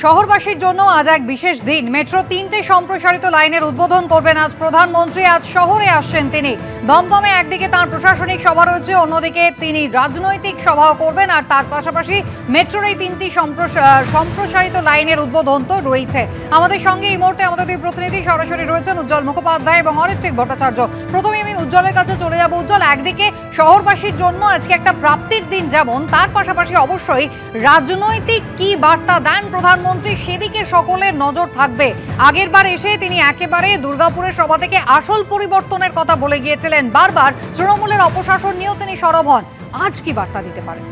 শহরবাসীর জন্য আজ এক বিশেষ দিন। মেট্রো 3টে সম্প্রসারিত লাইনের উদ্বোধন করবেন আজ প্রধানমন্ত্রী। আজ শহরে আসছেন তিনি। দমদমে একদিকে তাঁর প্রশাসনিক সভা রয়েছে, অন্যদিকে তিনি রাজনৈতিক সভাও করবেন। আর তার পাশাপাশি মেট্রোর এই 3টি সম্প্রসারিত লাইনের উদ্বোধন তো রয়েছে। আমাদের সঙ্গে এই মুহূর্তে আমাদের দুই প্রতিনিধি সরাসরি রয়েছেন, উজ্জ্বল মুখোপাধ্যায় এবং অরিত্রিক ভট্টাচার্য। প্রথমে আমি উজ্জ্বলের কাছে চলে যাব। উজ্জ্বল, একদিকে শহরবাসীর জন্য আজকে একটা প্রাপ্তির দিন যেমন, তার পাশাপাশি অবশ্যই রাজনৈতিক কি বার্তা দেন প্রধানমন্ত্রী সেদিকে সকলের নজর থাকবে। আগের বার এসে তিনি একেবারে দুর্গাপুরের সভা থেকে আসল পরিবর্তনের কথা বলে গিয়েছিলেন, বারবার তৃণমূলের অপশাসন নিয়েও তিনি সরব হন। আজ কি বার্তা দিতে পারেন?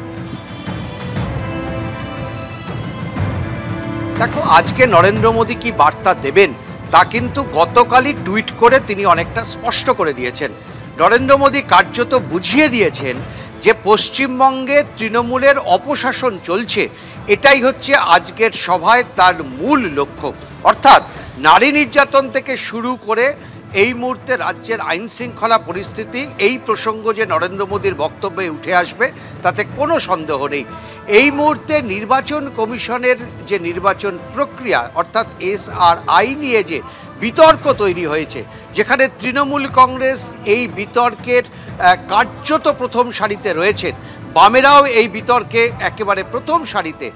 দেখো, আজকে নরেন্দ্র মোদী কি বার্তা দেবেন তা কিন্তু গতকালই টুইট করে তিনি অনেকটা স্পষ্ট করে দিয়েছেন। নরেন্দ্র মোদী কার্যত বুঝিয়ে দিয়েছেন যে পশ্চিমবঙ্গে তৃণমূলের অপশাসন চলছে, এটাই হচ্ছে আজকের সভায় তার মূল লক্ষ্য। অর্থাৎ নারী নির্যাতন থেকে শুরু করে এই মুহূর্তে রাজ্যের আইন শৃঙ্খলা পরিস্থিতি, এই প্রসঙ্গ যে নরেন্দ্র মোদীর বক্তব্যে উঠে আসবে তাতে কোনো সন্দেহ নেই। এই মুহূর্তে নির্বাচন কমিশনের যে নির্বাচন প্রক্রিয়া অর্থাৎ SRI নিয়ে যে বিতর্ক তৈরি হয়েছে, যেখানে তৃণমূল কংগ্রেস এই বিতর্কের কার্যত প্রথম সারিতে রয়েছেন, বামেরাও এই বিতর্কে একেবারে প্রথম সারিতে,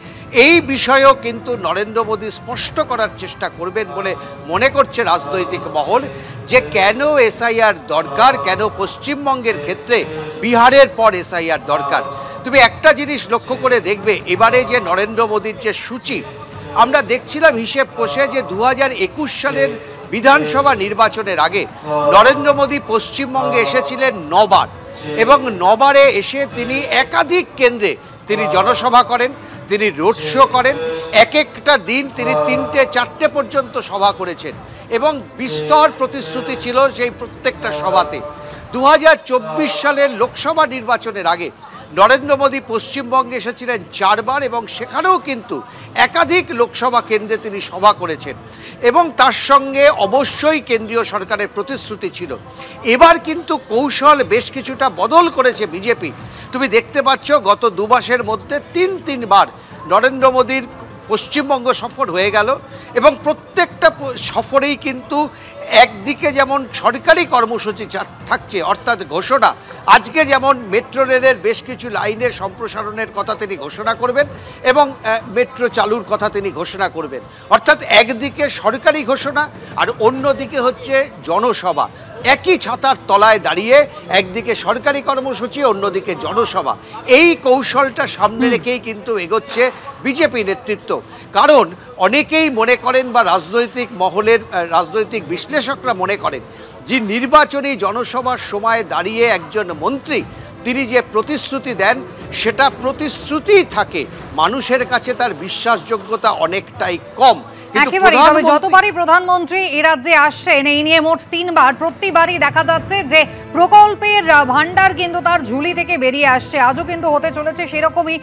এই বিষয়েও কিন্তু নরেন্দ্র মোদী স্পষ্ট করার চেষ্টা করবেন বলে মনে করছে রাজনৈতিক মহল, যে কেন SIR দরকার, কেন পশ্চিমবঙ্গের ক্ষেত্রে বিহারের পর SIR দরকার। তুমি একটা জিনিস লক্ষ্য করে দেখবে, এবারে যে নরেন্দ্র মোদীর যে সূচি, আমরা দেখছিলাম হিসেব কষে যে 2021 সালের বিধানসভা নির্বাচনের আগে নরেন্দ্র মোদী পশ্চিমবঙ্গে এসেছিলেন 9 বার, এবং 9 বারে এসে তিনি একাধিক কেন্দ্রে তিনি জনসভা করেন, তিনি রোড শো করেন। এক একটা দিন তিনি 3টে-4টে পর্যন্ত সভা করেছেন এবং বিস্তর প্রতিশ্রুতি ছিল সেই প্রত্যেকটা সভাতে। 2024 সালের লোকসভা নির্বাচনের আগে নরেন্দ্র মোদী পশ্চিমবঙ্গে এসেছিলেন 4 বার এবং সেখানেও কিন্তু একাধিক লোকসভা কেন্দ্রে তিনি সভা করেছেন এবং তার সঙ্গে অবশ্যই কেন্দ্রীয় সরকারের প্রতিশ্রুতি ছিল। এবার কিন্তু কৌশল বেশ কিছুটা বদল করেছে বিজেপি। তুমি দেখতে পাচ্ছ গত 2 মাসের মধ্যে 3 বার নরেন্দ্র মোদীর পশ্চিমবঙ্গ সফর হয়ে গেল এবং প্রত্যেকটা সফরেই কিন্তু একদিকে যেমন সরকারি কর্মসূচি থাকছে অর্থাৎ ঘোষণা, আজকে যেমন মেট্রো রেলের বেশ কিছু লাইনের সম্প্রসারণের কথা তিনি ঘোষণা করবেন এবং মেট্রো চালুর কথা তিনি ঘোষণা করবেন। অর্থাৎ একদিকে সরকারি ঘোষণা আর অন্যদিকে হচ্ছে জনসভা। একই ছাতার তলায় দাঁড়িয়ে একদিকে সরকারি কর্মসূচি, অন্যদিকে জনসভা। এই কৌশলটা সামনে রেখেই কিন্তু এগোচ্ছে বিজেপি নেতৃত্ব। কারণ অনেকেই মনে করেন বা রাজনৈতিক মহলের রাজনৈতিক বিশ্লেষকরা মনে করেন যে নির্বাচনী জনসভার সময় দাঁড়িয়ে একজন মন্ত্রী তিনি যে প্রতিশ্রুতি দেন সেটা প্রতিশ্রুতিই থাকে, মানুষের কাছে তার বিশ্বাসযোগ্যতা অনেকটাই কম। একেবারে তবে যতবারই প্রধানমন্ত্রী এই রাজ্যে আসছেন, এই নিয়ে মোট 3 বার, প্রতিবারই দেখা যাচ্ছে যে প্রকল্পের ভান্ডার কিন্তু তার ঝুলি থেকে বেরিয়ে আসছে। আজও কিন্তু হতে চলেছে সেরকমই।